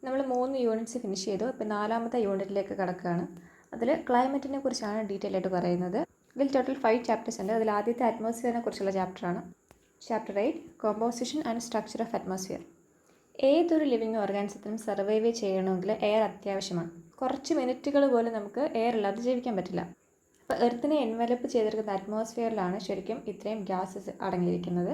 നമ്മൾ 3 units finish ചെയ്തു. ഇപ്പോൾ 4ാമത്തെ യൂണിറ്റിലേക്ക് കടക്കുകയാണ്. അതിൽ ക്ലൈമറ്റിനെ കുറിച്ചാണ് ഡീറ്റെയിൽ ആയിട്ട് പറയുന്നത്. ഇതിൽ ടോട്ടൽ 5 ചാപ്റ്റേഴ്സ് ഉണ്ട്. അതിൽ ആദ്യത്തെ അറ്റ്മോസ്ഫിയറിനെ കുറിച്ചുള്ള ചാപ്റ്ററാണ്. Chapter 8 composition and structure of atmosphere. ഏതൊരു ലിവിങ് ഓർഗാനിസത്തിനും സർവൈവ് ചെയ്യണമെങ്കിൽ എയർ അത്യാവശ്യമാണ്. കുറച്ച് മിനിറ്റുകൾ പോലും നമുക്ക് എയർ ഇല്ലാതെ ജീവിക്കാൻ പറ്റില്ല. അപ്പോൾ എർത്തിനെ എൻവലപ്പ് ചെയ്തിരിക്കുന്ന അറ്റ്മോസ്ഫിയറിലാണ് ശരിക്കും ഇത്രയും ഗ്യാസസ് അടങ്ങിയിരിക്കുന്നത്.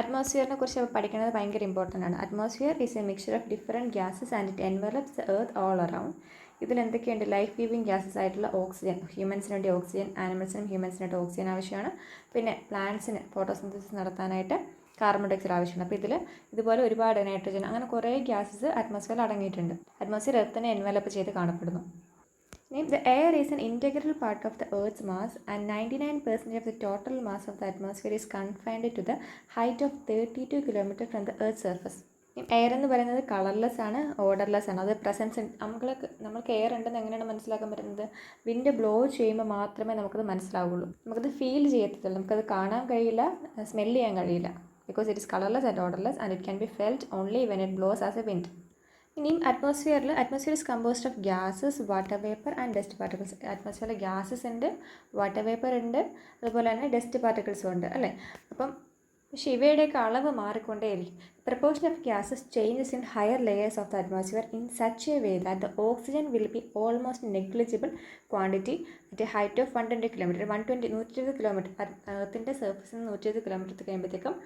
അറ്റ്മോസ്ഫിയറിനെ കുറിച്ച് പഠിക്കുന്നത് ഭയങ്കര ഇമ്പോർട്ടൻ്റ് ആണ്. Atmosphere is A mixture of different gases and it envelops the earth all around. ഇതിൽ എന്തൊക്കെയുണ്ട്? ലൈഫ് ഗീവിങ് ഗ്യാസസ് ആയിട്ടുള്ള ഓക്സിജൻ, ഹ്യൂമൻസിന് വേണ്ടി ഓക്സിജൻ, ആനിമൽസിനും ഹ്യൂമൻസിനായിട്ട് ഓക്സിജൻ ആവശ്യമാണ്. പിന്നെ പ്ലാന്റ്സിന് ഫോട്ടോസിന്തസിസ് നടത്താനായിട്ട് കാർബൺ ഡൈ ഓക്സൈഡ് ആവശ്യമാണ്. അപ്പോൾ ഇതുപോലെ ഒരുപാട് നൈട്രജൻ, അങ്ങനെ കുറേ ഗ്യാസസ് അറ്റ്മോസ്ഫിയറിൽ അടങ്ങിയിട്ടുണ്ട്. അറ്റ്മോസ്ഫിയർ എർത്തിനെ എൻവലപ്പ് ചെയ്ത് കാണപ്പെടുന്നു. The air is an integral part of the Earth's mass, and 99% of the total mass of the atmosphere is confined to the height of 32 km from the Earth's surface. Air എന്ന് പറയുന്നത് colourless ആണ്, odourless ആണ്. അത് presence നമ്മൾക്ക് air ഉണ്ടെന്ന് എങ്ങനെയാണ് മനസ്സിലാക്കാൻ പറ്റുന്നത്? വിൻഡ് ബ്ലോ ചെയ്യുമ്പോൾ മാത്രമേ നമുക്കത് മനസ്സിലാവുള്ളൂ. നമുക്കത് ഫീൽ ചെയ്യത്തില്ല, നമുക്കത് കാണാൻ കഴിയില്ല, സ്മെൽ ചെയ്യാൻ കഴിയില്ല. Because it is colourless and odourless and it can be felt only when it blows as a wind. ഇനിയും atmosphere is composed of gases, water vapour and dust particles. അറ്റ്മോസ്ഫിയറിൽ ഗ്യാസസ് ഉണ്ട്, water vapour ഉണ്ട്, അതുപോലെ തന്നെ dust പാർട്ടിക്കിൾസും ഉണ്ട് അല്ലേ. അപ്പം പക്ഷേ ഇവയുടെയൊക്കെ അളവ് മാറിക്കൊണ്ടേയിരിക്കും. Proportion of gases changes in higher layers of the atmosphere in such a way that the oxygen will be almost negligible quantity at a height of 120 kilometre. 120 kilometre എർത്തിൻ്റെ സർഫസിൽ നിന്ന് 120 കിലോമീറ്റർ കഴിയുമ്പോഴത്തേക്കും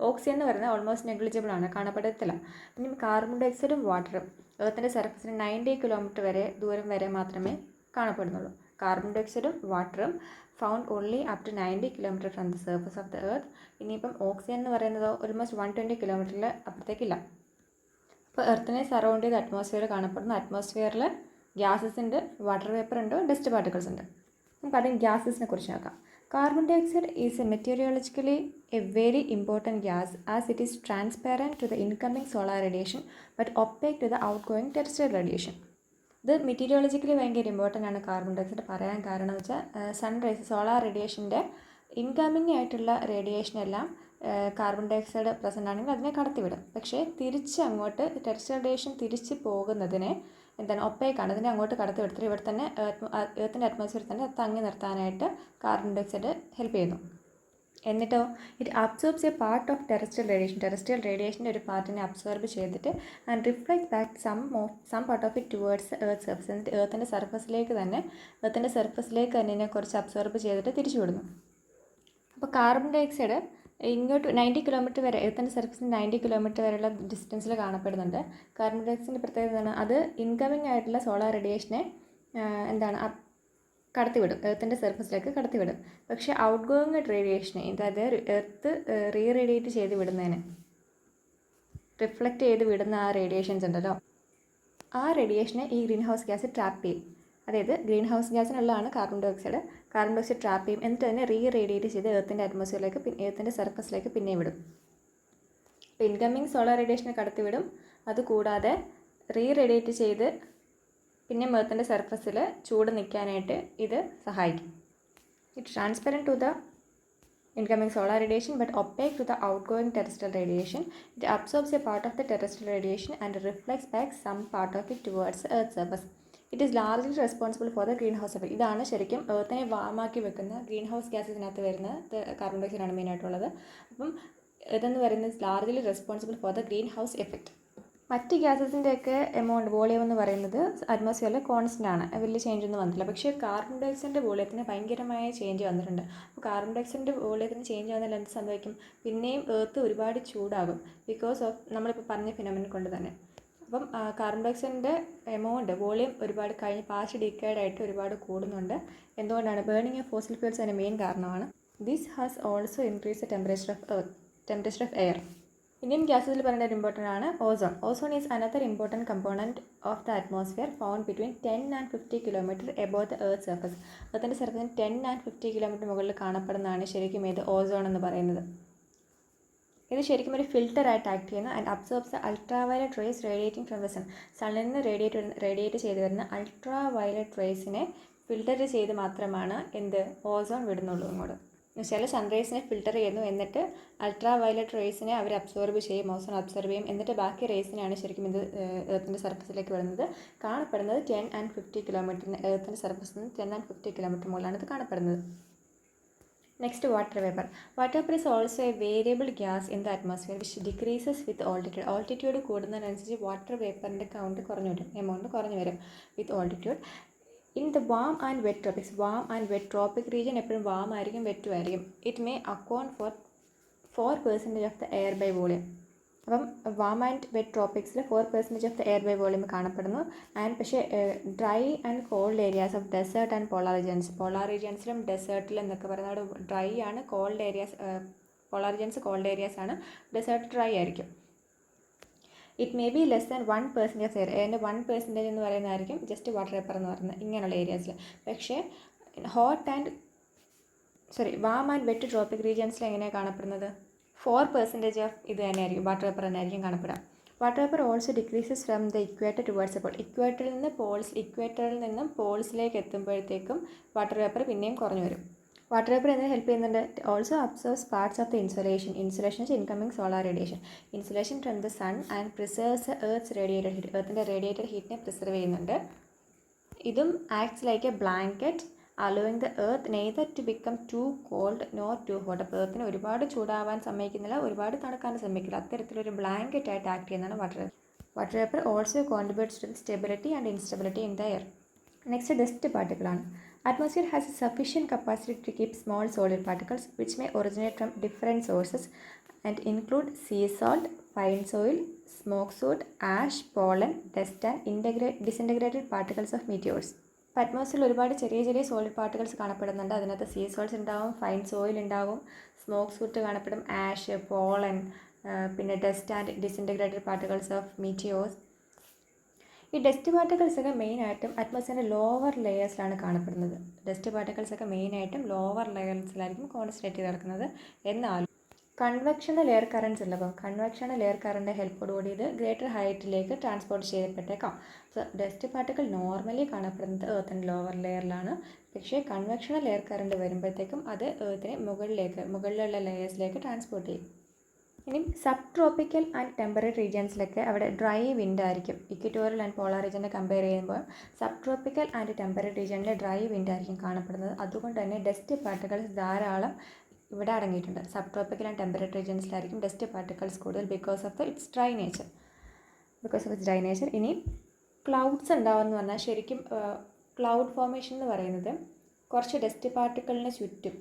ഓക്സിജൻ എന്ന് പറയുന്നത് ഓൾമോസ്റ്റ് നെഗ്ലിജിബിൾ ആണ്, കാണപ്പെടത്തില്ല. ഇനി carbon ഡൈ ഓക്സൈഡും വാട്ടറും എർത്തിൻ്റെ സർഫസിന് 90 കിലോമീറ്റർ ദൂരം വരെ മാത്രമേ കാണപ്പെടുന്നുള്ളൂ. കാർബൺ ഡൈ ഓക്സൈഡും വാട്ടറും found only up to 90 kilometre from the surface of the earth. ഇനിയിപ്പം ഓക്സിജൻ എന്ന് പറയുന്നത് ഓൾമോസ്റ്റ് 120 കിലോമീറ്ററിൽ അപ്പുറത്തേക്കില്ല. അപ്പോൾ എർത്തിനെ സറൗണ്ട് ചെയ്ത് അറ്റ്മോസ്ഫിയർ കാണപ്പെടുന്നു. അറ്റ്മോസ്ഫിയറിൽ ഗ്യാസസ് ഉണ്ട്, വാട്ടർ വേപ്പർ ഉണ്ട്, ഡസ്റ്റ് പാർട്ടിക്കിൾസ് ഉണ്ട്. നമുക്ക് ആദ്യം ഗ്യാസസിനെ കുറിച്ച് നോക്കാം. Carbon dioxide is a meteorologically a very important gas as it is transparent to the incoming solar radiation but opaque to the outgoing terrestrial radiation. ഇത് മെറ്റീരിയോളജിക്കലി ഭയങ്കര ഇമ്പോർട്ടൻ്റ് ആണ് കാർബൺ ഡൈ ഓക്സൈഡ്. പറയാൻ കാരണം എന്ന് വെച്ചാൽ സൺറൈസ്, സോളാർ റേഡിയേഷൻ്റെ ഇൻകമ്മിങ് ആയിട്ടുള്ള റേഡിയേഷനെല്ലാം carbon dye oxide present ആണെങ്കിൽ അതിനെ കടത്തിവിടും. പക്ഷേ തിരിച്ച് അങ്ങോട്ട് ടെറസ്ട്രിയൽ റേഡിയേഷൻ തിരിച്ച് പോകുന്നതിനെ ഒപ്പേക്കാണ്, അതിനെ അങ്ങോട്ട് കടത്തിവിടുത്തിട്ട് ഇവിടെ തന്നെ എർത്തിൻ്റെ അറ്റ്മോസ്ഫിയർ തന്നെ തങ്ങി നിർത്താനായിട്ട് കാർബൺ ഡൈ ഓക്സൈഡ് ഹെൽപ്പ് ചെയ്യുന്നു. എന്നിട്ടോ it absorbs a part of terrestrial റേഡിയേഷൻ്റെ ഒരു പാർട്ടിനെ അബ്സോർബ് ചെയ്തിട്ട് and reflect back some part of it towards earth surface. എന്നിട്ട് എർത്തിൻ്റെ സർഫസിലേക്ക് തന്നെ ഇതിനെ കുറച്ച് അബ്സോർബ് ചെയ്തിട്ട് തിരിച്ചു വിടുന്നു. അപ്പോൾ കാർബൺ ഡൈ ഓക്സൈഡ് ഇങ്ങോട്ട് 90 കിലോമീറ്റർ വരെ, എർത്തിൻ്റെ സർഫസിന് 90 കിലോമീറ്റർ വരെയുള്ള ഡിസ്റ്റൻസിൽ കാണപ്പെടുന്നുണ്ട്. കാർബൺ ഡൈ ഓക്സൈഡിൻ്റെ പ്രത്യേകത എന്താണ്? അത് ഇൻകമിങ് ആയിട്ടുള്ള സോളാർ റേഡിയേഷനെ കടത്തിവിടും, എർത്തിൻ്റെ സർഫസിലേക്ക് കടത്തിവിടും. പക്ഷേ ഔട്ട് ഗോയിങ് റേഡിയേഷനെ, അതായത് എർത്ത് റേഡിയേറ്റ് ചെയ്ത് വിടുന്നതിന്, റിഫ്ലക്റ്റ് ചെയ്ത് വിടുന്ന ആ റേഡിയേഷൻസ് ഉണ്ടല്ലോ, ആ റേഡിയേഷനെ ഈ ഗ്രീൻ ഹൗസ് ഗ്യാസ് ട്രാപ്പ് ചെയ്യും. അതായത് ഗ്രീൻ ഹൗസ് ഗ്യാസിനുള്ളതാണ് carbon dye oxide. Carbon dye oxide trap ചെയ്യും, എന്നിട്ട് തന്നെ റേഡിയേറ്റ് ചെയ്ത് എർത്തിൻ്റെ അറ്റ്മോസ്ഫിയറിലേക്ക്, എർത്തിൻ്റെ സർഫസിലേക്ക് പിന്നെയും വിടും. അപ്പോൾ ഇൻകമ്മിങ് സോളാർ റേഡിയേഷനെ കടത്തിവിടും. അതുകൂടാതെ റേഡിയേറ്റ് ചെയ്ത് പിന്നെ എർത്തിൻ്റെ സർഫസിൽ ചൂട് നിൽക്കാനായിട്ട് ഇത് സഹായിക്കും. It transparent to the incoming solar radiation but opaque to the outgoing terrestrial radiation. It absorbs a part of the terrestrial radiation and reflects back some part of it towards the Earth's surface. It is largely responsible for the greenhouse effect. ഇതാണ് ശരിക്കും എർത്തിനെ വാമാക്കി വെക്കുന്ന green house ഗ്യാസസിനകത്ത് വരുന്ന carbon dye ഓക്സൈഡാണ് മെയിനായിട്ടുള്ളത്. അപ്പം ഇതെന്ന് പറയുന്നത് largely responsible for the green house effect. മറ്റ് ഗ്യാസസിൻ്റെയൊക്കെ volume എന്ന് പറയുന്നത് അറ്റ്മോസ്ഫിയറിൽ കോൺസ്റ്റൻ്റ് ആണ്, വലിയ ചേഞ്ച് ഒന്നും വന്നിട്ടില്ല. പക്ഷേ കാർബൺ ഡൈ ഓക്സൈഡിൻ്റെ വോളിയത്തിന് ഭയങ്കരമായ ചേഞ്ച് വന്നിട്ടുണ്ട്. അപ്പോൾ കാർബൺ ഡൈ ഓക്സൈഡിൻ്റെ വോളിയത്തിന് ചേഞ്ച് വന്നാൽ എന്ത് സംഭവിക്കും? പിന്നെയും എർത്ത് ഒരുപാട് ചൂടാകും, ബിക്കോസ് ഓഫ് നമ്മളിപ്പോൾ പറഞ്ഞ ഫിനോമിനൻ കൊണ്ട് തന്നെ. അപ്പം കാർബൺ ഡൈ ഓക്സൈഡിൻ്റെ വോളിയം ഒരുപാട് കഴിഞ്ഞ് പാസ്റ്റ് ഡിക്കേഡായിട്ട് ഒരുപാട് കൂടുന്നുണ്ട്. എന്തുകൊണ്ടാണ്? ബേണിംഗ് ഓഫ് ഫോസിൽ ഫ്യൂൽസ് അതിൻ്റെ മെയിൻ കാരണമാണ്. This has also increase the temperature of air. Indian ഗ്യാസസിൽ പറയുന്ന ഒരു ഇമ്പോർട്ടൻ്റ് ആണ് ozone. Ozone is another important component of the atmosphere found between 10 and 50 kilometre above the earth surface. എർത്തിൻ്റെ സർഫസിന് 10 and 50 kilometre മുകളിൽ കാണപ്പെടുന്നതാണ് ശരിക്കും ഇത് ഓസോൺ എന്ന് പറയുന്നത്. ഇത് ശരിക്കും ഒരു ഫിൽറ്ററായിട്ട് ആക്ട് ചെയ്യുന്ന and absorbs the ultraviolet rays radiating from the sun. സണ്ണിൽ നിന്ന് റേഡിയേറ്റ് ചെയ്ത് വരുന്ന അൾട്രാ വയലറ്റ് റേസിനെ ഫിൽറ്റർ ചെയ്ത് മാത്രമാണ് ഓസോൺ വിടുന്നുള്ളൂ ഇങ്ങോട്ട്. എന്നുവെച്ചാൽ സൺറൈസിനെ ഫിൽട്ടർ ചെയ്യുന്നു, എന്നിട്ട് അൾട്രാ വയലറ്റ് റേസിനെ അവർ അബ്സോർബ് ചെയ്യും, ഓസോൺ അബ്സോർബ് ചെയ്യും, എന്നിട്ട് ബാക്കി റേസിനെയാണ് ശരിക്കും ഇത് എർത്തിൻ്റെ സർഫസിലേക്ക് വരുന്നത്. കാണപ്പെടുന്നത് 10 and 50 കിലോമീറ്ററിന്, എർത്തിൻ്റെ സർഫസിൽ നിന്ന് 10 and 50 കിലോമീറ്റർ മുകളിലാണ് ഇത് കാണപ്പെടുന്നത്. Next water vapour. Water vapour is also a variable gas in the atmosphere which decreases with altitude. Altitude കൂടുന്നതിനനുസരിച്ച് വാട്ടർ വേപ്പറിൻ്റെ കൗണ്ട് കുറഞ്ഞു വരും, എമൗണ്ട് കുറഞ്ഞു വരും with altitude. In the warm and wet tropics, warm and wet tropic region എപ്പോഴും warm ആയിരിക്കും, വെറ്റും ആയിരിക്കും. It may account for 4% of the air by volume. അപ്പം വാം ആൻഡ് വെറ്റ് ട്രോപ്പിക്സിൽ 4% of the air by volume കാണപ്പെടുന്നു. And പക്ഷേ dry and cold areas of desert and polar regions, polar റീജിയൻസിലും ഡെസേർട്ടിലും എന്നൊക്കെ പറയുന്നത് അവിടെ ഡ്രൈ ആണ്, cold areas, polar regions cold areas ആണ്, ഡെസേർട്ട് ഡ്രൈ ആയിരിക്കും. It may be less than 1% of air, അതിൻ്റെ 1% എന്ന് പറയുന്നതായിരിക്കും ജസ്റ്റ് വാട്ടർ വേപ്പർ എന്ന് പറയുന്നത് ഇങ്ങനെയുള്ള ഏരിയാസിൽ. പക്ഷേ വാം ആൻഡ് വെറ്റ് ട്രോപ്പിക് റീജിയൻസിൽ എങ്ങനെയാണ് കാണപ്പെടുന്നത്? 4% ഓഫ് ഇത് തന്നെയായിരിക്കും, വാട്ടർ വേപ്പർ തന്നെയായിരിക്കും കാണപ്പെടുക. Water vapour also decreases from the equator towards pole. ഇക്വേറ്ററിൽ നിന്നും പോൾസിലേക്ക് എത്തുമ്പോഴത്തേക്കും വാട്ടർ വേപ്പർ പിന്നെയും കുറഞ്ഞു വരും. വാട്ടർ വേപ്പർ എന്തിനു ഹെൽപ്പ് ചെയ്യുന്നുണ്ട്? Also absorbs parts of the insolation incoming solar radiation, insolation from the sun and preserves earth's radiated heat, എർത്തിൻ്റെ റേഡിയേറ്റഡ് ഹീറ്റിനെ പ്രിസർവ് ചെയ്യുന്നുണ്ട്. ഇതും acts like a blanket allowing the earth neither to become too cold nor too hot. അപ്പോൾ എർത്തിനെ ഒരുപാട് ചൂടാവാൻ സമ്മതിക്കുന്നില്ല, ഒരുപാട് തണുക്കാനും സമ്മതിക്കില്ല, അത്തരത്തിലൊരു ബ്ലാങ്കറ്റ് ആയിട്ട് ആക്ട് ചെയ്യുന്നതാണ് water vapour. Water vapour also contributes to stability and instability in the air. Next dust പാർട്ടിക്കിളാണ്. Atmosphere has a sufficient capacity to keep small solid particles which may originate from different sources and include sea salt, fine soil, smoke soot, ash, pollen, dust and disintegrated particles of meteors. അറ്റ്മോസ്ഫിയറിൽ ഒരുപാട് ചെറിയ ചെറിയ solid particles കാണപ്പെടുന്നുണ്ട്. അതിനകത്ത് sea salts ഉണ്ടാവും, fine soil ഉണ്ടാവും, smoke soot കാണപ്പെടും, ash, pollen, പിന്നെ dust and disintegrated particles of meteors. ഈ ഡസ്റ്റ് പാർട്ടിക്കിൾസൊക്കെ മെയിനായിട്ടും അറ്റ്മോസ്ഫിയറിൻ്റെ ലോവർ ലെയേഴ്സിലാണ് കാണപ്പെടുന്നത്. ഡസ്റ്റ് പാർട്ടിക്കിൾസൊക്കെ മെയിനായിട്ടും ലോവർ ലെയേഴ്സിലായിരിക്കും കോൺസെൻട്രേറ്റ് ചെയ്ത് കിടക്കുന്നത്. എന്നാലും കൺവെക്ഷണൽ എയർ കറൻസ് ഉള്ളപ്പോൾ കൺവെക്ഷണൽ എയർ കറൻ്റെ ഹെൽപ്പോടുകൂടി ഇത് ഗ്രേറ്റർ ഹൈറ്റിലേക്ക് ട്രാൻസ്പോർട്ട് ചെയ്യപ്പെട്ടേക്കാം. സോ ഡസ്റ്റ് പാർട്ടിക്കിൾ നോർമലി കാണപ്പെടുന്നത് എർത്തിൻ്റെ ലോവർ ലെയറിലാണ്. പക്ഷേ കൺവെക്ഷണൽ എയർ കറണ്ട് വരുമ്പോഴത്തേക്കും അത് എർത്തിനെ മുകളിലുള്ള ലെയേഴ്സിലേക്ക് ട്രാൻസ്പോർട്ട് ചെയ്യും. ഇനി സബ് ട്രോപ്പിക്കൽ ആൻഡ് ടെമ്പറേറ്റ് റീജിയൻസിലൊക്കെ അവിടെ ഡ്രൈ വിൻഡ് ആയിരിക്കും. ഇക്വറ്റോറിയൽ ആൻഡ് പോളാർ റീജിയനെ കമ്പയർ ചെയ്യുമ്പോൾ സബ് ട്രോപ്പിക്കൽ ആൻഡ് ടെമ്പറേറ്റ് റീജിയനിൽ ഡ്രൈ വിൻഡ് ആയിരിക്കും കാണപ്പെടുന്നത്. അതുകൊണ്ട് തന്നെ ഡസ്റ്റ് പാർട്ടിക്കിൾസ് ധാരാളം ഇവിടെ അടങ്ങിയിട്ടുണ്ട്. സബ് ട്രോപ്പിക്കൽ ആൻഡ് ടെമ്പറേറ്റ് റീജിയൻസിലായിരിക്കും ഡസ്റ്റ് പാർട്ടിക്കിൾസ് കൂടുതൽ because of its dry nature. ഇനി ക്ലൗഡ്സ് ഉണ്ടാവുമെന്ന് പറഞ്ഞാൽ ശരിക്കും ക്ലൗഡ് ഫോർമേഷൻ എന്ന് പറയുന്നത് കുറച്ച് ഡസ്റ്റ് പാർട്ടിക്കിളിന് ചുറ്റും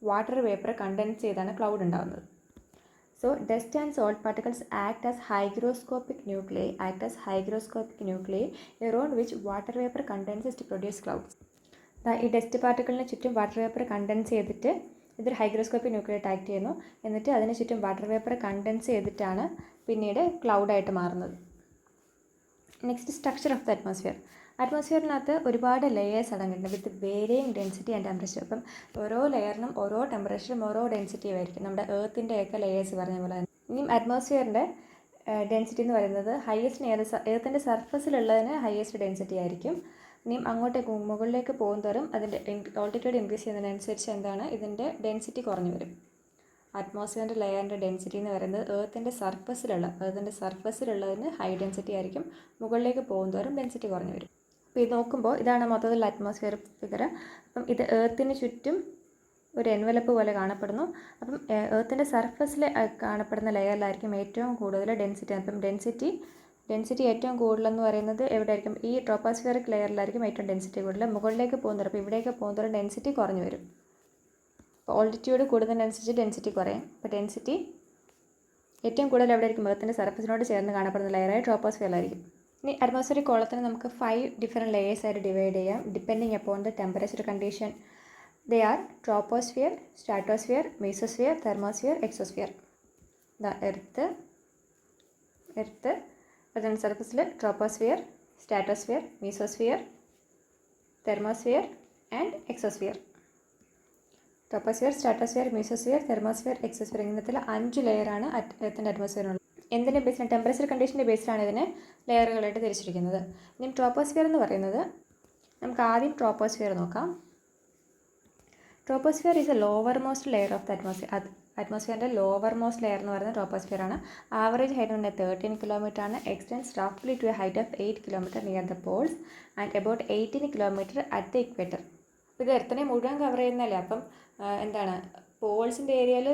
വാട്ടർ വേപ്പർ കണ്ടൻസ് ചെയ്താണ് ക്ലൗഡ് ഉണ്ടാകുന്നത്. So dust and salt particles act as hygroscopic nuclei around which water vapor condenses to produce clouds. ഈ ഡസ്റ്റ് പാർട്ടിക്കിളിന് ചുറ്റും വാട്ടർ വേപ്പർ കണ്ടൻസ് ചെയ്തിട്ട് ഇതൊരു ഹൈഗ്രോസ്കോപ്പിക് ന്യൂക്ലിയായിട്ട് ആക്ട് ചെയ്യുന്നു. എന്നിട്ട് അതിന് ചുറ്റും വാട്ടർ വേപ്പർ കണ്ടൻസ് ചെയ്തിട്ടാണ് പിന്നീട് ക്ലൗഡായിട്ട് മാറുന്നത്. നെക്സ്റ്റ് സ്ട്രക്ചർ ഓഫ് ദ അറ്റ്മോസ്ഫിയറിനകത്ത് ഒരുപാട് ലെയേഴ്സ് അടങ്ങിയിട്ടുണ്ട് വിത്ത് വേരിയിങ് ഡെൻസിറ്റി ആൻഡ് ടെമ്പറേച്ചർ. അപ്പം ഓരോ ലെയറിനും ഓരോ ടെമ്പറേച്ചറും ഓരോ ഡെൻസിറ്റിയും ആയിരിക്കും. നമ്മുടെ എർത്തിൻ്റെയൊക്കെ ലെയേഴ്സ് പറഞ്ഞ പോലെ തന്നെ ഇനിയും അറ്റ്മോസ്ഫിയറിൻ്റെ ഡെൻസിറ്റി എന്ന് പറയുന്നത് എർത്തിൻ്റെ സർഫസിലുള്ളതിന് ഹയസ്റ്റ് ഡെൻസിറ്റി ആയിരിക്കും. ഇനിയും അങ്ങോട്ടേക്ക് മുകളിലേക്ക് പോകുന്നതോറും അതിൻ്റെ ഓൾട്ടിറ്റ്യൂഡ് ഇൻക്രീസ് ചെയ്യുന്നതിനനുസരിച്ച് ഇതിൻ്റെ ഡെൻസിറ്റി കുറഞ്ഞു വരും. അറ്റ്മോസ്ഫിയറിൻ്റെ ലെയറിൻ്റെ ഡെൻസിറ്റി എന്ന് പറയുന്നത് എർത്തിൻ്റെ സർഫസിലുള്ളതിന് ഹൈ ഡെൻസിറ്റി ആയിരിക്കും. മുകളിലേക്ക് പോകുന്നതോറും ഡെൻസിറ്റി കുറഞ്ഞു വരും. അപ്പോൾ ഇത് നോക്കുമ്പോൾ ഇതാണ് മൊത്തത്തിൽ അറ്റ്മോസ്ഫിയർ ഫിഗർ. അപ്പം ഇത് എർത്തിന് ചുറ്റും ഒരു എൻവലപ്പ് പോലെ കാണപ്പെടുന്നു. അപ്പം എർത്തിൻ്റെ സർഫസിൽ കാണപ്പെടുന്ന ലെയറിലായിരിക്കും ഏറ്റവും കൂടുതൽ ഡെൻസിറ്റി. അപ്പം ഡെൻസിറ്റി ഏറ്റവും കൂടുതലെന്ന് പറയുന്നത് എവിടെയായിരിക്കും? ഈ ട്രോപ്പോസ്ഫിയറിക് ലെയറിലായിരിക്കും ഏറ്റവും ഡെൻസിറ്റി കൂടുതൽ. മുകളിലേക്ക് പോകുന്നവർ അപ്പോൾ ഇവിടേക്ക് പോകുന്നവർ ഡെൻസിറ്റി കുറഞ്ഞു വരും. അപ്പോൾ ഓൾട്ടിറ്റ്യൂഡ് കൂടുന്നതിനനുസരിച്ച് ഡെൻസിറ്റി കുറയും. അപ്പോൾ ഡെൻസിറ്റി ഏറ്റവും കൂടുതൽ എവിടെയായിരിക്കും? എർത്തിൻ്റെ സർഫസിനോട് ചേർന്ന് കാണപ്പെടുന്ന ലെയറായ ട്രോപ്പോസ്ഫിയറിലായിരിക്കും. ഇനി അറ്റ്മോസ്ഫിയറിക് കോളത്തിന് നമുക്ക് 5 ഡിഫറെൻറ്റ് ലെയേഴ്സ് ആയിട്ട് ഡിവൈഡ് ചെയ്യാം depending upon the temperature condition. They are troposphere, stratosphere, mesosphere, thermosphere, exosphere. Earth അതിൻ്റെ സർഫസിൽ troposphere, stratosphere, mesosphere, thermosphere and exosphere. Troposphere, stratosphere, mesosphere, thermosphere, exosphere ഇങ്ങനത്തെ 5 ലെയറാണ് എർത്തിൻ്റെ അറ്റ്മോസ്ഫിയറിനുള്ളത്. എന്തിൻ്റെ ബേസിലാണ്? ടെമ്പറേച്ചർ കണ്ടീഷൻ്റെ ബേസിലാണ് ഇതിനെ ലെയറുകളായിട്ട് തിരിച്ചിരിക്കുന്നത്. ഇനി ട്രോപ്പോസ്ഫിയർ എന്ന് പറയുന്നത് നമുക്ക് ആദ്യം ട്രോപ്പോസ്ഫിയർ നോക്കാം. Troposphere is a lower most layer of the atmosphere. അറ്റ്മോസ്ഫിയറിൻ്റെ ലോവർ മോസ്റ്റ് ലെയർ എന്ന് പറയുന്നത് ട്രോപ്പോസ്ഫിയർ ആണ്. ആവറേജ് ഹൈറ്റ് ഉണ്ട് 13 കിലോമീറ്റർ ആണ്. എക്സ്റ്റെൻസ് റഫ്ലി to a height of 8 kilometre near the poles and about 18 kilometre at the equator. ഇത് എർത്തിനെ മുഴുവൻ കവർ ചെയ്യുന്നതല്ലേ. അപ്പം എന്താണ്, പോൾസിൻ്റെ ഏരിയയിൽ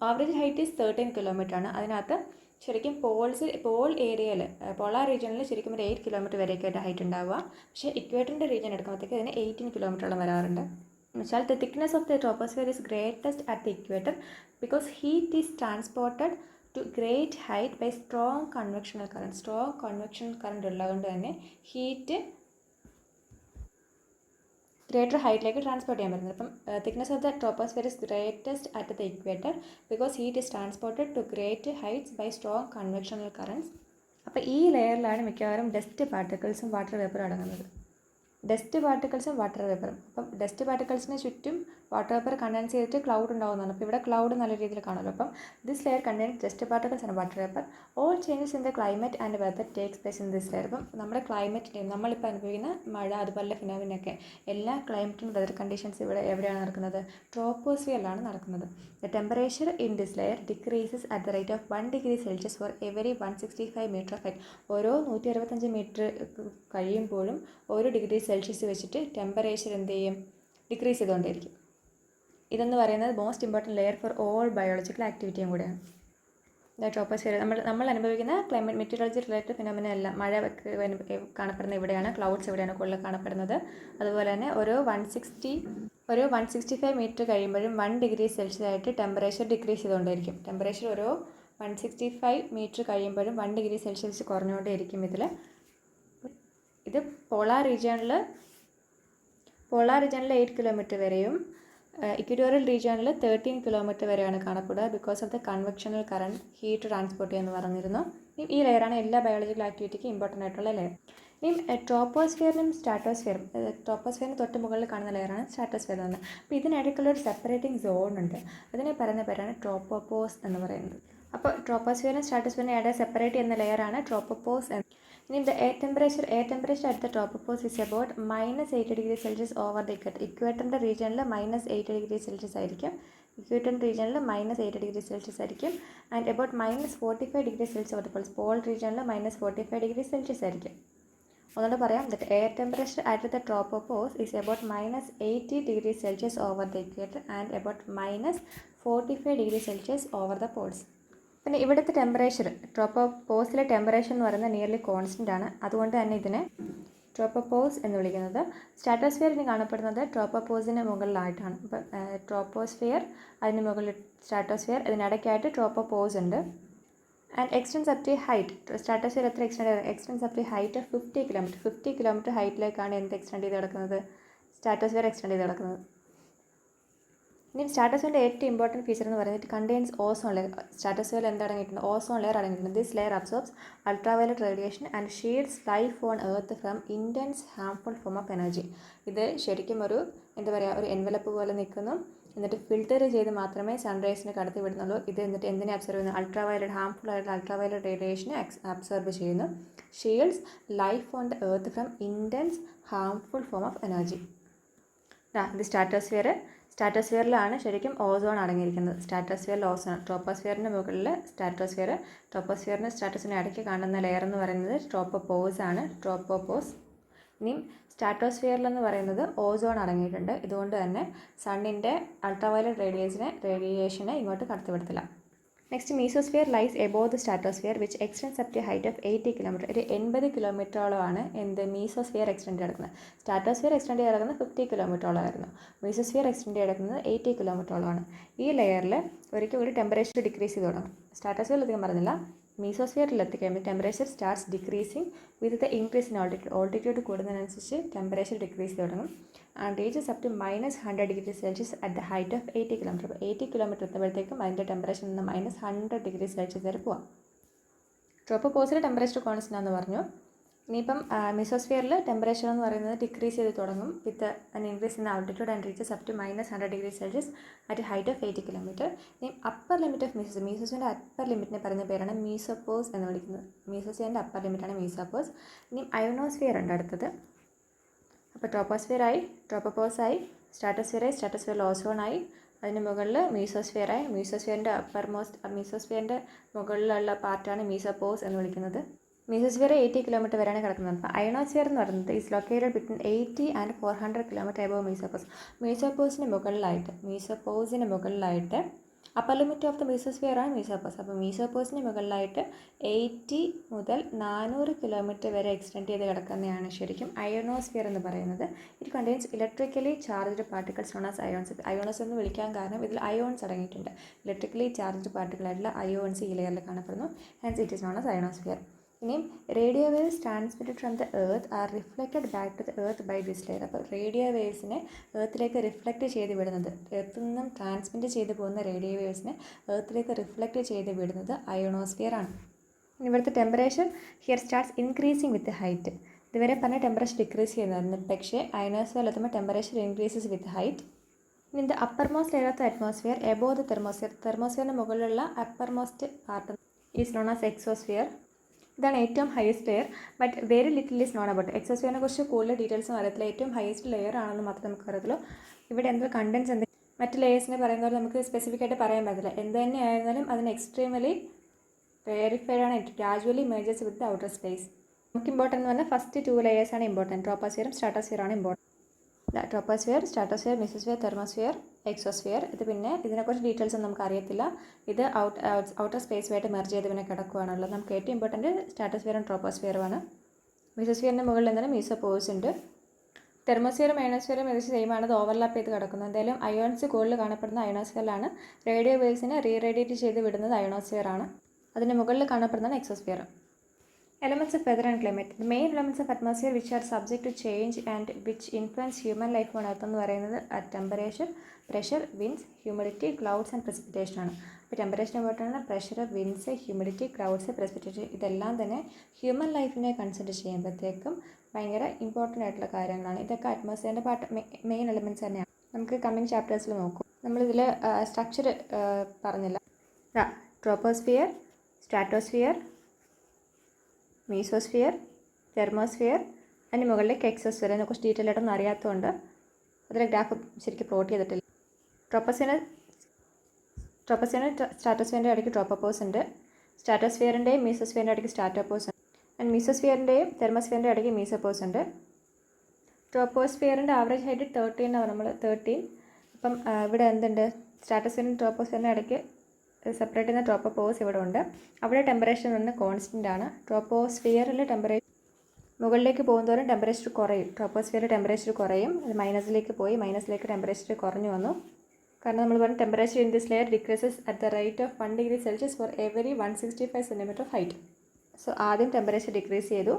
ആവറേജ് ഹൈറ്റ് ഈസ് 13 കിലോമീറ്റർ ആണ്. അതിനകത്ത് ശരിക്കും പോൾ ഏരിയയിൽ പോളാർ റീജിയനിൽ ശരിക്കും ഒരു 8 കിലോമീറ്റർ വരെയൊക്കെ ആയിട്ട് ഹൈറ്റ് ഉണ്ടാവുക. പക്ഷേ ഇക്വേറ്ററിൻ്റെ റീജിയൻ എടുക്കുമ്പോഴത്തേക്ക് അതിന് 18 കിലോമീറ്ററോളം വരാറുണ്ട്. എന്നുവെച്ചാൽ the thickness of the troposphere is greatest at the equator because heat is transported to great height by strong convectional current. Strong convectional current ഉള്ളതുകൊണ്ട് തന്നെ ഹീറ്റ് ഗ്രേറ്റർ ഹൈറ്റിലേക്ക് ട്രാൻസ്പോർട്ട് ചെയ്യാൻ പറ്റുന്നത്. അപ്പം thickness of the troposphere is greatest at the equator because heat is transported to great heights by strong convectional currents. അപ്പോൾ ഈ ലെയറിലാണ് മിക്കവാറും ഡസ്റ്റ് പാർട്ടിക്കിൾസും വാട്ടർ വേപ്പറും അടങ്ങുന്നത്. ഡസ്റ്റ് പാർട്ടിക്കിൾസും വാട്ടർ വേപ്പറും. അപ്പം ഡസ്റ്റ് പാർട്ടിക്കിൾസിന് ചുറ്റും വാട്ടർ വേപ്പർ കണ്ടൻസ് ചെയ്തിട്ട് ക്ലൗഡ് ഉണ്ടാകുന്നതാണ്. അപ്പോൾ ഇവിടെ ക്ലൗഡ് നല്ല രീതിയിൽ കാണുമല്ലോ. അപ്പം this layer contains dust particles and water vapour. All changes in the climate and weather takes place in this layer. അപ്പം നമ്മുടെ ക്ലൈമറ്റിൻ്റെയും നമ്മളിപ്പോൾ അനുഭവിക്കുന്ന മഴ അതുപോലെ ഫിനോമിനൊക്കെ എല്ലാ ക്ലൈമറ്റും വെതർ കണ്ടീഷൻസ് ഇവിടെ എവിടെയാണ് നടക്കുന്നത്? ട്രോപ്പോസ്ഫിയറിലാണ് നടക്കുന്നത്. The temperature in this layer decreases at the rate of 1 degree Celsius for every 165 metre of height. ഓരോ 165 മീറ്റർ കഴിയുമ്പോഴും 1 ഡിഗ്രി സെൽഷ്യസ് വെച്ചിട്ട് ടെമ്പറേച്ചർ എന്ത് ചെയ്യും? ഡിക്രീസ് ചെയ്തുകൊണ്ടിരിക്കും. ഇതെന്ന് പറയുന്നത് most important layer for all biological ആക്ടിവിറ്റിയും കൂടെയാണ്. ട്രോപ്പോസ്ഫിയർ നമ്മൾ അനുഭവിക്കുന്ന ക്ലൈമറ്റ് മെറ്റീരിയോളജി റിലേറ്റഡ് ഫിനോമിന അല്ല. മഴ കാണപ്പെടുന്ന ഇവിടെയാണ്, ക്ലൗഡ്സ് ഇവിടെയാണ് കൂടുതൽ കാണപ്പെടുന്നത്. അതുപോലെ തന്നെ ഓരോ 165 മീറ്റർ കഴിയുമ്പോഴും 1 ഡിഗ്രി സെൽഷ്യസ് ആയിട്ട് ടെമ്പറേച്ചർ ഡിക്രീസ് ചെയ്തുകൊണ്ടിരിക്കും. ടെമ്പറേച്ചർ ഓരോ 165 മീറ്റർ കഴിയുമ്പോഴും 1 ഡിഗ്രി സെൽഷ്യസ് കുറഞ്ഞുകൊണ്ടേയിരിക്കും. ഇത് പോളാർ റീജിയണിൽ 8 കിലോമീറ്റർ വരെയും ഇക്വറ്റോറിയൽ റീജിയണിൽ 13 കിലോമീറ്റർ വരെയാണ് കാണപ്പെടുക. Because of the convectional current heat transport ചെയ്യുമെന്ന് പറഞ്ഞിരുന്നു. ഈ ലെയറാണ് എല്ലാ ബയോളജിക്കൽ ആക്ടിവിറ്റിക്കും ഇമ്പോർട്ടൻ്റ് ആയിട്ടുള്ള ലെയർ. ഇനി ട്രോപ്പോസ്ഫിയറിനും സ്ട്രാറ്റോസ്ഫിയറും, ട്രോപ്പോസ്ഫിയറിന് തൊട്ട് മുകളിൽ കാണുന്ന ലെയറാണ് സ്ട്രാറ്റോസ്ഫിയർ എന്ന്. അപ്പോൾ ഇതിനിടയ്ക്കുള്ള ഒരു സെപ്പറേറ്റിംഗ് സോൺ ഉണ്ട്. അതിനെ പറയുന്ന പേരാണ് ട്രോപ്പോപോസ് എന്ന് പറയുന്നത്. അപ്പോൾ ട്രോപ്പോസ്ഫിയറിനും സ്ട്രാറ്റോസ്ഫിയറിനും ഇടയിൽ സെപ്പറേറ്റ് ചെയ്യുന്ന ലെയറാണ് ട്രോപ്പോപോസ് എന്ന്. ഇനി the air temperature at the tropopause is about -80 degree Celsius over the equator. ഇക്വേറ്ററിൻ്റെ റീജിയനിൽ -80 ഡിഗ്രി സെൽഷ്യസ് ആയിരിക്കും. ഇക്വേറ്ററിൻ്റെ റീജിയനിൽ -80 ഡിഗ്രി സെൽഷ്യസ് ആയിരിക്കും. And about -45 degree Celsius over the poles. Pole റീജിയനിൽ -45 ഡിഗ്രി സെൽഷ്യസ് ആയിരിക്കും. ഒന്നുകൂടെ പറയാം. That air temperature at the tropopause is about -80 degree Celsius over the equator and about -45 degree Celsius over the poles. പിന്നെ ഇവിടുത്തെ temperature, ട്രോപ്പോപോസിലെ temperature എന്ന് പറയുന്നത് nearly constant ആണ്. അതുകൊണ്ട് തന്നെ ഇതിനെ ട്രോപ്പോപോസ് എന്ന് വിളിക്കുന്നത്. സ്ട്രാറ്റോസ്ഫിയറിന് കാണപ്പെടുന്നത് ട്രോപ്പോപോസിന് മുകളിലായിട്ടാണ്. അപ്പോൾ ട്രോപ്പോസ്ഫിയർ, അതിന് മുകളിൽ സ്ട്രാറ്റോസ്ഫിയർ, ഇതിനിടയ്ക്കായിട്ട് ട്രോപ്പോപോസ് ഉണ്ട്. And extends up to height. Stratosphere എത്ര extends up to height 50 kilometre. 50 kilometre ഹൈറ്റിലേക്കാണ് എന്ത് എക്സ്റ്റെൻഡ് ചെയ്ത് കിടക്കുന്നത്? സ്ട്രാറ്റോസ്ഫിയർ എക്സ്റ്റെൻഡ് ചെയ്ത് കിടക്കുന്നത്. ഇനി സ്ട്രാറ്റോസ്ഫിയറിൻ്റെ ഏറ്റവും ഇമ്പോർട്ടൻറ്റ് ഫീച്ചർ എന്ന് പറയുന്നത് കണ്ടെയ്ൻസ് ഓസോൺ ലെയർ. സ്ട്രാറ്റോസ്ഫിയറിൽ എന്ത് അടങ്ങിയിട്ടുണ്ട്? ഓസോൺ ലെയർ അടങ്ങിയിട്ടുണ്ട്. This layer absorbs ultraviolet radiation and Shields life on earth from intense harmful form of energy. ഇത് ശരിക്കും ഒരു ഒരു എൻവലപ്പ് പോലെ നിൽക്കുന്നു. എന്നിട്ട് ഫിൽറ്റർ ചെയ്ത് മാത്രമേ സൺറൈസിന് കടത്തി വിടുന്നുള്ളൂ. ഇത് എന്നിട്ട് എന്തിനെ അബ്സർവ് ചെയ്യുന്നു? ഹാംഫുൾ ആയിട്ടുള്ള അൾട്രാവയലറ്റ് റേഡിയേഷനെ അബ്സർവ് ചെയ്യുന്നു. Shields life on the earth from intense harmful form of energy. ഇത് സ്ട്രാറ്റോസ്ഫിയറിലാണ് ശരിക്കും ഓസോൺ അടങ്ങിയിരിക്കുന്നത്. സ്ട്രാറ്റോസ്ഫിയറിൽ ഓസോൺ. ട്രോപ്പോസ്ഫിയറിന് മുകളിൽ ട്രോപ്പോസ്ഫിയറിന് സ്ട്രാറ്റോസ്ഫിയറിന് ഇടയ്ക്ക് കാണുന്ന ലെയർ എന്ന് പറയുന്നത് ട്രോപ്പോപോസ് ആണ്. ട്രോപ്പോപോസ്. ഇനിയും സ്ട്രാറ്റോസ്ഫിയറിലെന്ന് പറയുന്നത് ഓസോൺ അടങ്ങിയിട്ടുണ്ട്. ഇതുകൊണ്ട് തന്നെ സണ്ണിൻ്റെ അൾട്രാവയലറ്റ് റേഡിയേഷനെ ഇങ്ങോട്ട് കടത്തിവിടത്തില്ല. Next mesosphere lies above the stratosphere which extends up to height of 80 kilometre. ഒരു 80 കിലോമീറ്ററോളമാണ് മീസോസ്ഫിയർ എക്സ്റ്റെൻഡ് കിടക്കുന്നത്. സ്ട്രാറ്റോസ്ഫിയർ എക്സ്റ്റെൻഡ് ചെയ്ത് കിടക്കുന്നത് 50 കിലോമീറ്ററോളമായിരുന്നു. മീസോസ്ഫിയർ എക്സ്റ്റെൻഡ് ചെയ്ത് കിടക്കുന്നത് 80 കിലോമീറ്ററോളമാണ്. ഈ ലെയറിൽ ഒരിക്കൽ ടെമ്പറേച്ചർ ഡിക്രീസ് ചെയ്ത് തുടങ്ങും. സ്ട്രാറ്റോസ്ഫിയറിൽ അധികം പറഞ്ഞില്ല. മീസോസ്ഫിയറിൽ എത്തിക്കഴിയുമ്പോൾ temperature starts decreasing with the increase in altitude. Altitude കൂടുന്നതിനനുസരിച്ച് ടെമ്പറേച്ചർ ഡിക്രീസ് ചെയ്ത് തുടങ്ങും. And reaches up to -100 degree Celsius at the height of 80 kilometre. അപ്പോൾ 80 കിലോമീറ്റർ എത്തുമ്പോഴത്തേക്കും അതിൻ്റെ ടെമ്പറേച്ചർ നിന്ന് -100 ഡിഗ്രി സെൽഷ്യസ് വരെ പോവാം. ട്രോപ്പോപോസിലെ ടെമ്പറേച്ചർ കോൺസ്റ്റൻ്റ് ആണെന്ന് പറഞ്ഞു. ഇനിയിപ്പം മീസോസ്ഫിയറിൽ ടെമ്പറേച്ചർ എന്ന് പറയുന്നത് ഡിക്രീസ് ചെയ്ത് തുടങ്ങും with an increase in altitude and reaches up to -100 degree Celsius at height of 80 kilometre. ഇനി അപ്പർ ലിമിറ്റ് ഓഫ് മീസോസ്ഫിയറിൻ്റെ അപ്പർ ലിമിറ്റിനെ പറയുന്ന പേരാണ് മീസോപോസ് എന്ന് വിളിക്കുന്നത്. മീസോസ്ഫിയറിൻ്റെ അപ്പർ ലിമിറ്റാണ് മീസോപോസ്. ഇനി അയോണോസ്ഫിയർ ഉണ്ട് അടുത്തത്. അപ്പോൾ ട്രോപ്പോസ്ഫിയറായി, ട്രോപ്പോപോസായി, സ്ട്രാറ്റോസ്ഫിയറിൽ ഓസോണായി, അതിന് മുകളിൽ മീസോസ്ഫിയറായി. മീസോസ്ഫിയറിൻ്റെ മുകളിലുള്ള പാർട്ടാണ് മീസോപോസ് എന്ന് വിളിക്കുന്നത്. മീസോസ്ഫിയർ 80 കിലോമീറ്റർ വരെയാണ് കിടക്കുന്നത്. അപ്പോൾ അയണോസ്ഫിയർ എന്ന് പറയുന്നത് is located between 80 and 400 kilometre above mesopause. മീസോപോസിന് മുകളിലായിട്ട് upper limit of the mesosphere ആണ് മീസോപോസ്. അപ്പോൾ മീസോപോസിന് മുകളിലായിട്ട് 80 മുതൽ 400 കിലോമീറ്റർ വരെ എക്സ്റ്റെൻഡ് ചെയ്ത് കിടക്കുന്നതാണ് ശരിക്കും അയണോസ്ഫിയർ എന്ന് പറയുന്നത്. It contains electrically charged particles known as ions. Ions എന്ന് വിളിക്കാൻ കാരണം ഇതിൽ അയോൺസ് അടങ്ങിയിട്ടുണ്ട്. ഇലക്ട്രിക്കലി ചാർജ്ഡ് പാർട്ടിക്കിളായിട്ടുള്ള അയോൺസ് ഈ ലെയറിൽ കാണപ്പെടുന്നു. Hence it is known as ionosphere. ഇനിയും radio waves transmitted from the earth are reflected back to the earth by this layer. അപ്പോൾ റേഡിയോ വേവ്സിനെ എർത്തിലേക്ക് റിഫ്ലക്റ്റ് ചെയ്ത് വിടുന്നത്, എർത്തിൽ നിന്നും ട്രാൻസ്മിറ്റ് ചെയ്ത് പോകുന്ന റേഡിയോ വേവ്സിനെ എർത്തിലേക്ക് റിഫ്ലക്റ്റ് ചെയ്ത് വിടുന്നത് അയോണോസ്ഫിയർ ആണ്. ഇവിടുത്തെ temperature here starts increasing with height. ഇതുവരെ പറഞ്ഞ ടെമ്പറേച്ചർ ഡിക്രീസ് ചെയ്യുന്നതായിരുന്നു, പക്ഷേ അയോണോസ്ഫിയറിൽ എത്തുമ്പോൾ temperature increases with height. In the upper most layer of the atmosphere above the തെർമോസ്ഫിയറിന് മുകളിലുള്ള upper most part is known as exosphere. ഇതാണ് ഏറ്റവും highest layer. But very little is known about. എക്സോസ്ഫിയറിനെ കുറിച്ച് കൂടുതൽ ഡീറ്റെയിൽസും അറിയത്തില്ല. ഏറ്റവും ഹയസ്റ്റ് ലെയർ ആണെന്ന് മാത്രമേ നമുക്ക് അറിയത്തുള്ളൂ. ഇവിടെ എന്തൊക്കെ കണ്ടൻസ് മറ്റ് ലെയേഴ്സിനെ പറയുന്നത് നമുക്ക് സ്പെസിഫിക് ആയിട്ട് പറയാൻ പറ്റില്ല. എന്ത് തന്നെ ആയിരുന്നാലും അതിന് എക്സ്ട്രീമലി റേറിഫൈഡ് ആണ്. It gradually merges with outer space. നമുക്ക് ഇമ്പോർട്ടൻ്റ് എന്ന് പറഞ്ഞാൽ ഫസ്റ്റ് 2 ലെയേഴ്സാണ് ഇമ്പോർട്ടൻറ്റ്. ട്രോപ്പോസ്ഫിയറും സ്ട്രാറ്റോസ്ഫിയറാണ് important. Troposphere, stratosphere, mesosphere, thermosphere, exosphere. ഇത് പിന്നെ ഇതിനെക്കുറിച്ച് ഡീറ്റെയിൽസ് ഒന്നും നമുക്ക് അറിയത്തില്ല. ഇത് ഔട്ടർ സ്പേസുമായിട്ട് മെർജ് ചെയ്ത് പിന്നെ കിടക്കുകയാണുള്ളത്. നമുക്ക് ഏറ്റവും ഇമ്പോർട്ടൻറ്റ് സ്ട്രാറ്റോസ്ഫിയറും ട്രോപ്പോസ്ഫിയറുമാണ്. മെസോസ്ഫിയറിൻ്റെ മുകളിൽ എന്താണ് മീസോപോസ് ഉണ്ട്. തെർമോസ്ഫിയറും അയണോസ്ഫിയറും ഏകദേശം സെയിമാണ്. ഇത് ഓവർലാപ്പ് ചെയ്ത് കിടക്കുന്നത്. എന്തായാലും അയോൺസ് കൂടുതൽ കാണപ്പെടുന്ന അയണോസ്ഫിയറിലാണ്. റേഡിയോ വേവ്സിനെ റേഡിയേറ്റ് ചെയ്ത് വിടുന്നത് അയണോസ്ഫിയറാണ്. അതിന് മുകളിൽ കാണപ്പെടുന്നതാണ് exosphere. Elements of weather and climate. The main elements of atmosphere which are subject to change and which influence human life on earth എന്ന് പറയുന്നത് temperature, pressure, winds, humidity, clouds and precipitation ആണ്. അപ്പോൾ temperature important, pressure, winds, humidity, clouds, precipitation ഇതെല്ലാം തന്നെ human ലൈഫിനെ consider ചെയ്യുമ്പോഴത്തേക്കും ഭയങ്കര important ആയിട്ടുള്ള കാര്യങ്ങളാണ്. ഇതൊക്കെ അറ്റ്മോസ്ഫിയറിൻ്റെ മെയിൻ എലമെൻറ്റ്സ് തന്നെയാണ്. നമുക്ക് കമ്മിങ് ചാപ്റ്റേഴ്സിൽ നോക്കും. നമ്മളിതിൽ സ്ട്രക്ചർ പറഞ്ഞില്ല. ട്രോപ്പോസ്ഫിയർ, സ്ട്രാറ്റോസ്ഫിയർ, മീസോസ്ഫിയർ, തെർമോസ്ഫിയർ, അതിന് മുകളിലേക്ക് എക്സോസ്ഫിയർ. അതിനെക്കുറിച്ച് ഡീറ്റെയിൽ ആയിട്ടൊന്നും അറിയാത്തതുകൊണ്ട് അതിൽ ഗ്രാഫ് ശരിക്കും പ്ലോട്ട് ചെയ്തിട്ടില്ല. ട്രോപ്പോസ്ഫിയറിന് സ്ട്രാറ്റോസ്ഫിയറിൻ്റെ ഇടയ്ക്ക് ട്രോപ്പോപോസ് ഉണ്ട്. സ്ട്രാറ്റോസ്ഫിയറിൻ്റെയും മീസോസ്ഫിയറിൻ്റെ ഇടയ്ക്ക് സ്ട്രാറ്റോപോസ് ഉണ്ട്. ആൻഡ് മീസോസ്ഫിയറിൻ്റെയും തെർമോസ്ഫിയറിൻ്റെ ഇടയ്ക്ക് മീസോപോസ് ഉണ്ട്. ട്രോപ്പോസ്ഫിയറിൻ്റെ ആവറേജ് ഹൈറ്റ് 13 ആണ്. നമ്മൾ 13. അപ്പം ഇവിടെ എന്തുണ്ട്, സ്ട്രാറ്റോസ്ഫിയറിനും ട്രോപ്പോസ്ഫിയറിൻ്റെ ഇടയ്ക്ക് സെപ്പറേറ്റ് ചെയ്യുന്ന ട്രോപ്പോപോസ് ഇവിടെ ഉണ്ട്. അവിടെ ടെമ്പറേച്ചർ എന്ന് പറഞ്ഞാൽ കോൺസ്റ്റൻ്റ് ആണ്. ട്രോപ്പോസ്ഫിയറിൽ ടെമ്പറേച്ചർ മുകളിലേക്ക് പോകുന്നതോറും ടെമ്പറേച്ചർ കുറയും. ട്രോപ്പോസ്ഫിയറിൽ ടെമ്പറേച്ചർ കുറയും. അത് മൈനസിലേക്ക് ടെമ്പറേച്ചർ കുറഞ്ഞു വന്നു. കാരണം നമ്മൾ പറഞ്ഞ temperature in this layer decreases at the rate of 1 degree Celsius four every 165 centimeter of height. So ആദ്യം ടെമ്പറേച്ചർ ഡിക്രീസ് ചെയ്തു.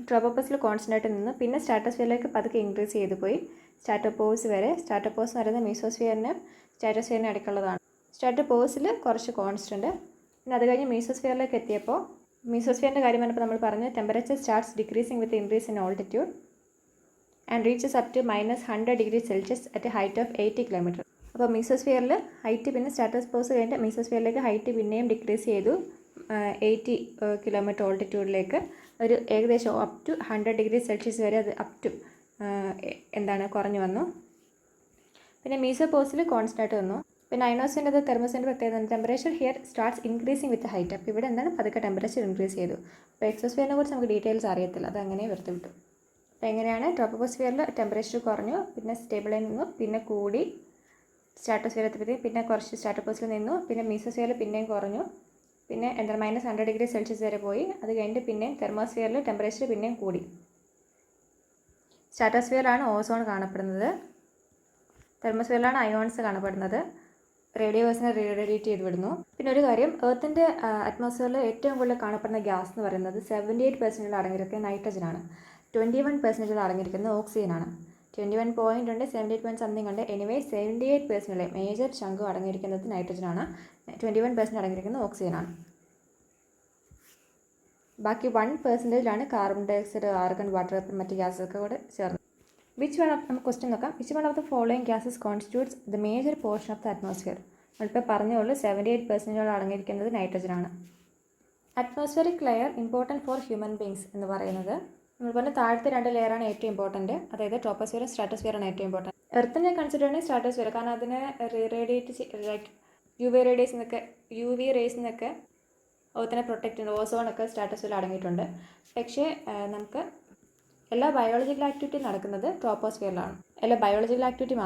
ട്രോപ്പോപോസിൽ കോൺസ്റ്റൻ്റ് ആയിട്ട് നിന്ന് പിന്നെ സ്ട്രാറ്റോസ്ഫിയറിലേക്ക് പതുക്കെ ഇൻക്രീസ് ചെയ്ത് പോയി സ്ട്രാറ്റോപോസ് വരെ. സ്ട്രാറ്റോപോസ് എന്ന് പറയുന്നത് മീസോസ്ഫിയറിനും സ്ട്രാറ്റോസ്ഫിയറിനും ഇടയ്ക്കുള്ളതാണ്. സ്ട്രാറ്റോപോസിൽ കുറച്ച് കോൺസ്റ്റൻറ്റ്. പിന്നെ അത് കഴിഞ്ഞ് മീസോസ്ഫിയറിലേക്ക് എത്തിയപ്പോൾ മീസോസ്ഫിയറിൻ്റെ കാര്യം പറഞ്ഞപ്പോൾ നമ്മൾ പറഞ്ഞു temperature starts decreasing with increase in altitude and reaches up to -100 degree Celsius at height of 80 kilometer. അപ്പോൾ മീസോസ്ഫിയറിൽ ഹൈറ്റ് പിന്നെ സ്ട്രാറ്റോപോസ് കഴിഞ്ഞിട്ട് മീസോസ്ഫിയറിലേക്ക് ഹൈറ്റ് പിന്നെയും ഡിക്രീസ് ചെയ്തു 80 kilometer ഓൾട്ടിറ്റ്യൂഡിലേക്ക്. ഒരു ഏകദേശം അപ് ടു 100 degree Celsius വരെ അത് അപ് ടു കുറഞ്ഞു വന്നു. പിന്നെ മീസോപോസിൽ കോൺസ്റ്റൻ്റ് വന്നു. പിന്നെ അയണോസ്ഫിയറിൻ്റെ തെർമോസ്ഫിയറിൻ്റെ പ്രത്യേകത temperature here starts increasing with height. അപ്പോൾ ഇവിടെ പതുക്കെ ടെമ്പറേച്ചർ ഇൻക്രീസ് ചെയ്തു. അപ്പോൾ എക്സോസ്ഫിയറിനെ കുറിച്ച് നമുക്ക് ഡീറ്റെയിൽസ് അറിയത്തില്ല, അത് അങ്ങനെ വെറുതെ വിട്ടു. അപ്പോൾ എങ്ങനെയാണ് ട്രോപ്പോസ്ഫിയറിൽ ടെമ്പറേച്ചർ കുറഞ്ഞു, പിന്നെ സ്റ്റേബിളിൽ നിന്നു, പിന്നെ കൂടി സ്ട്രാറ്റോസ്ഫിയറിൽ എത്തിയപ്പോഴത്തേക്കും പിന്നെ കുറച്ച് സ്ട്രാറ്റോപോസിൽ നിന്നു, പിന്നെ മീസോസ്ഫിയറിൽ പിന്നെയും കുറഞ്ഞു, പിന്നെ -100 degree Celsius വരെ പോയി. അത് കഴിഞ്ഞിട്ട് പിന്നെ തെർമോസ്ഫിയറിൽ ടെമ്പറേച്ചർ പിന്നെയും കൂടി. സ്ട്രാറ്റോസ്ഫിയറിലാണ് ഓസോൺ കാണപ്പെടുന്നത്. തെർമോസ്ഫിയറിലാണ് അയോൺസ് കാണപ്പെടുന്നത്. റേഡിയോ വേവ്സിനെ റേഡിയേറ്റ് ചെയ്ത് വിടുന്നു. പിന്നെ ഒരു കാര്യം, എർത്തിൻ്റെ അറ്റ്മോസ്ഫിയറിൽ ഏറ്റവും കൂടുതൽ കാണപ്പെടുന്ന ഗ്യാസ് എന്ന് പറയുന്നത് 78% അടങ്ങിയിരിക്കുന്ന നൈട്രജനാണ്. 21% അടങ്ങിയിരിക്കുന്നത് ഓക്സിജനാണ്. 21 പോയിൻ്റ് ഉണ്ട്, 78 സംതിങ് ഉണ്ട്. എനിവേ 78% മേജർ ചങ്ക് അടങ്ങിയിരിക്കുന്നത് നൈട്രജനാണ്. 21% അടങ്ങിയിരിക്കുന്നത് ഓക്സിജനാണ്. ബാക്കി 1% carbon dioxide, argon, water vapour, മറ്റ് ഗ്യാസൊക്കെ കൂടെ ചേർന്ന്. നമുക്ക് ക്വസ്റ്റ്യൻ നോക്കാം. Which one of the following gases constitutes the major portion of the atmosphere? നമ്മളിപ്പോൾ പറഞ്ഞോളൂ 78% അടങ്ങിയിരിക്കുന്നത് നൈട്രജനാണ്. Atmospheric layer important for human beings എന്ന് പറയുന്നത് നമ്മൾ പറഞ്ഞ താഴത്തെ 2 ലെയറാണ് ഏറ്റവും ഇമ്പോർട്ടൻറ്റ്. അതായത് ട്രോപ്പോസ്ഫിയറും സ്ട്രാറ്റോസ്ഫിയറാണ് ഏറ്റവും ഇമ്പോർട്ടൻറ്റ്. എർത്തിനെ കൺസിഡർ ചെയ്യണമെങ്കിൽ സ്ട്രാറ്റോസ്ഫിയർ, കാരണം അതിനെ ലൈക്ക് യു വി റേസിൽ നിന്നൊക്കെ ഓത്തിനെ പ്രൊട്ടക്റ്റ് ചെയ്യുന്നത് ഓസോണൊക്കെ സ്ട്രാറ്റോസ്ഫിയറിൽ അടങ്ങിയിട്ടുണ്ട്. പക്ഷേ നമുക്ക് എല്ലാ ബയോളജിക്കൽ ആക്ടിവിറ്റി നടക്കുന്നത് ട്രോപ്പോസ്ഫിയറിലാണ്. എല്ലാ ബയോളജിക്കൽ ആക്ടിവിറ്റി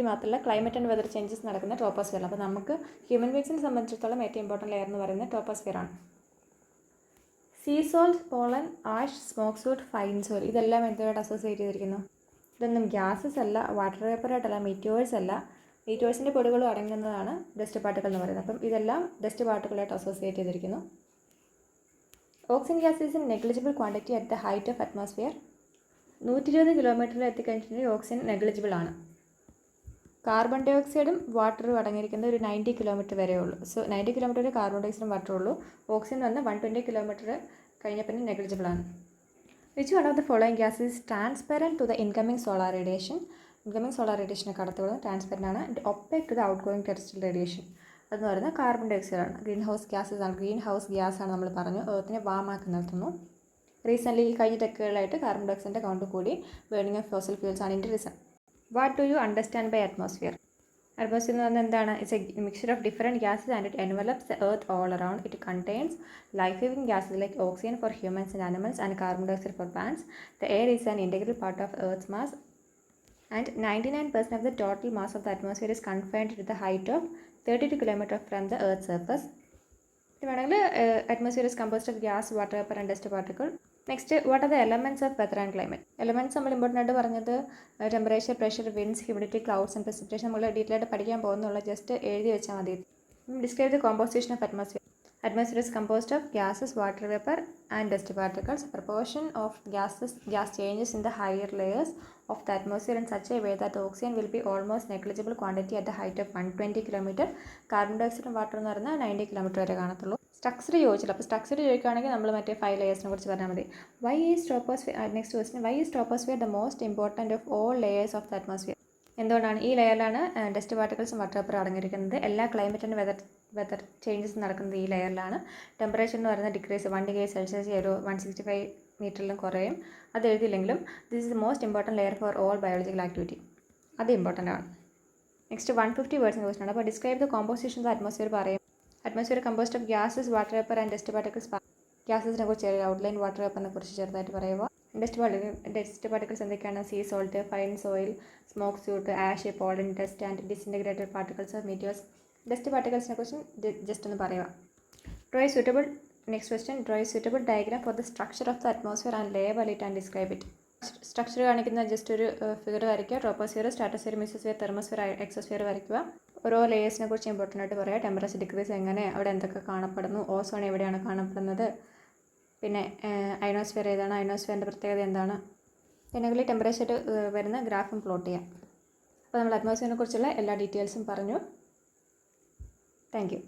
മാത്രമല്ല ക്ലൈമറ്റ് ആൻഡ് വെതർ ചേഞ്ചസ് നടക്കുന്ന ട്രോപ്പോസ്ഫിയറിലാണ്. അപ്പോൾ നമുക്ക് ഹ്യൂമൻ ബീങ്സിനെ സംബന്ധിച്ചിടത്തോളം ഏറ്റവും ഇമ്പോർട്ടൻറ്റ് ലെയർ എന്ന് പറയുന്നത് ട്രോപ്പോസ്ഫിയറാണ്. Sea salt, pollen, ash, smoke soot, fine soil ഇതെല്ലാം എന്തുമായിട്ട് അസോസിയേറ്റ് ചെയ്തിരിക്കുന്നു? ഇതൊന്നും ഗ്യാസസ് അല്ല, വാട്ടർ വേപ്പറായിട്ടല്ല, മീറ്റിയോഴ്സ് അല്ല. മീറ്റിയോഴ്സിൻ്റെ പൊടികളും അടങ്ങുന്നതാണ് ഡസ്റ്റ് പാർട്ടിക്കിൾ എന്ന് പറയുന്നത്. അപ്പം ഇതെല്ലാം ഡസ്റ്റ് പാർട്ടിക്കിളായിട്ട് അസോസിയേറ്റ് ചെയ്തിരിക്കുന്നു. Oxygen gas is in negligible quantity at the height of atmosphere. 120 കിലോമീറ്ററിൽ എത്തിക്കഴിഞ്ഞിട്ടുണ്ടെങ്കിൽ ഓക്സിജൻ നെഗ്ലിജിബിൾ ആണ്. കാർബൺ ഡൈ ഓക്സൈഡും വാട്ടറും അടങ്ങിയിരിക്കുന്നത് ഒരു 90 കിലോമീറ്റർ വരെ ഉള്ളൂ. സോ 90 കിലോമീറ്റർ വരെ കാർബൺ ഡൈ ഓക്സൈഡും വാട്ടറും ഉള്ളൂ. ഓക്സിജൻ വന്ന് 120 കിലോമീറ്റർ കഴിഞ്ഞ പിന്നെ നെഗ്ലിജിബിൾ ആണ്. Which one of the following gas is transparent to the incoming solar radiation? Incoming solar റേഡിയേഷനെ കടത്തുന്നത് ട്രാൻസ്പെറൻ്റ് ആണ്. And opaque to the outgoing terrestrial radiation അതെന്ന് പറയുന്നത് കാർബൺ ഡൈ ഓക്സൈഡ് ആണ്. ഗ്രീൻ ഹൗസ് ഗ്യാസ് ആണ് നമ്മൾ പറഞ്ഞു, എർത്തിനെ വാമാക്കി നിർത്തുന്നു. റീസെൻ്റ്ലി ഈ കഴിഞ്ഞ ടെക്കുകളായിട്ട് കാർബൺ ഡൈ ഓക്സൈഡിൻ്റെ കൗണ്ട് കൂടി. ബേണിംഗ് ഓഫ് ഫോസിൽ ഫ്യൂൽസ് ആണ് ഇതിൻ്റെ reason. What do you understand by atmosphere? Atmosphere എന്ന് പറഞ്ഞാൽ എന്താണ്? It's a mixture of different gases and it envelops the earth all around. It contains life living gases like oxygen for humans and animals and carbon dye oxide for plants. The air is an integral part of earth mass and 99% of the total mass of the atmosphere is confined to the height of 32 km from the Earth's surface. Atmosphere is composed of gas, water vapor and dust particle. Next, what are the elements of weather and climate? Elements നമ്മൾ important ആയിട്ട് പറഞ്ഞത് temperature, pressure, winds, humidity, clouds and precipitation. നമ്മൾ detail ആയിട്ട് പഠിക്കാൻ പോകുന്നുള്ള just എഴുതി വെച്ചാൽ മതി. Describe the composition of atmosphere. Atmosphere is composed of gases, water vapor and dust particles. Proportion of gas changes in the higher layers of the atmosphere in such a way that oxygen will be almost negligible quantity at the height of 120 km. Carbon dioxide and water എന്ന് പറഞ്ഞാൽ 90 km വരെ കാണത്തുള്ളൂ. Structure ചോദിച്ചില്ല. അപ്പോൾ structure ചോദിക്കുകയാണെങ്കിൽ നമ്മൾ മറ്റേ 5 ലെയേഴ്സിനെ കുറിച്ച് പറഞ്ഞാൽ മതി. Why is troposphere the most important of all layers of the atmosphere? എന്തുകൊണ്ടാണ്? ഈ ലെയറിലാണ് ഡസ്റ്റ് പാർട്ടിക്കിൾസും വാട്ടർ വേപ്പറും അടങ്ങിയിരിക്കുന്നത്. എല്ലാ ക്ലൈമറ്റ് ആൻഡ് വെതർ ചേഞ്ചസ് നടക്കുന്നത് ഈ ലെയറിലാണ്. ടെമ്പറേച്ചർ എന്ന് പറയുന്നത് ഡിക്രീസ് 1 ഡിഗ്രി സെൽഷ്യസ് ഒരു 165 മീറ്ററിലും കുറയും. അത് എഴുതിയില്ലെങ്കിലും this is the most important layer for all biological activity. അത് ഇമ്പോർട്ടൻ്റ് ആണ്. നെക്സ്റ്റ് 150 വേർഡ്സിൻ്റെ ക്വസ്റ്റൻ ആണ്. അപ്പോൾ describe the composition of atmosphere പറയും. Atmosphere composed of gases, water vapour and dust particles. ഗ്യാസസിനെ കുറിച്ച് ചെറിയ ഔട്ട്ലൈൻ, വാട്ടർ വേപ്പറിനെ കുറിച്ച് ചെറുതായിട്ട് പറയുക. ഡസ്റ്റ് പാർട്ടിക്കിൾസ് എന്തൊക്കെയാണ്? Sea salt, fine soil, smoke soot, ash, pollen, dust and disintegrated particles of meteors. Dust പാർട്ടിക്കിൾസിനെ കുറിച്ച് ജസ്റ്റ് ഒന്ന് പറയുക. Draw A suitable diagram for the structure of the atmosphere and label it and describe it. Structure കാണിക്കുന്ന just ഒരു figure വരയ്ക്കുക. Troposphere, stratosphere, mesosphere, thermosphere, exosphere വരയ്ക്കുക. ഓരോ ലെയേഴ്സിനെ കുറിച്ച് ഇമ്പോർട്ടൻ്റ് ആയിട്ട് പറയുക. ടെമ്പറേച്ചർ ഡിക്രീസ് എങ്ങനെ, അവിടെ എന്തൊക്കെ കാണപ്പെടുന്നു, ഓസോൺ എവിടെയാണ് കാണപ്പെടുന്നത്, പിന്നെ അയനോസ്ഫിയർ ഏതാണ്, അയനോസ്ഫിയറിൻ്റെ പ്രത്യേകത എന്താണ്, പിന്നെ ടെമ്പറേച്ചർ വരുന്ന ഗ്രാഫും പ്ലോട്ട് ചെയ്യാം. അപ്പോൾ നമ്മൾ അറ്റ്മോസ്ഫിയറിനെ കുറിച്ചുള്ള എല്ലാ ഡീറ്റെയിൽസും പറഞ്ഞു. Thank you.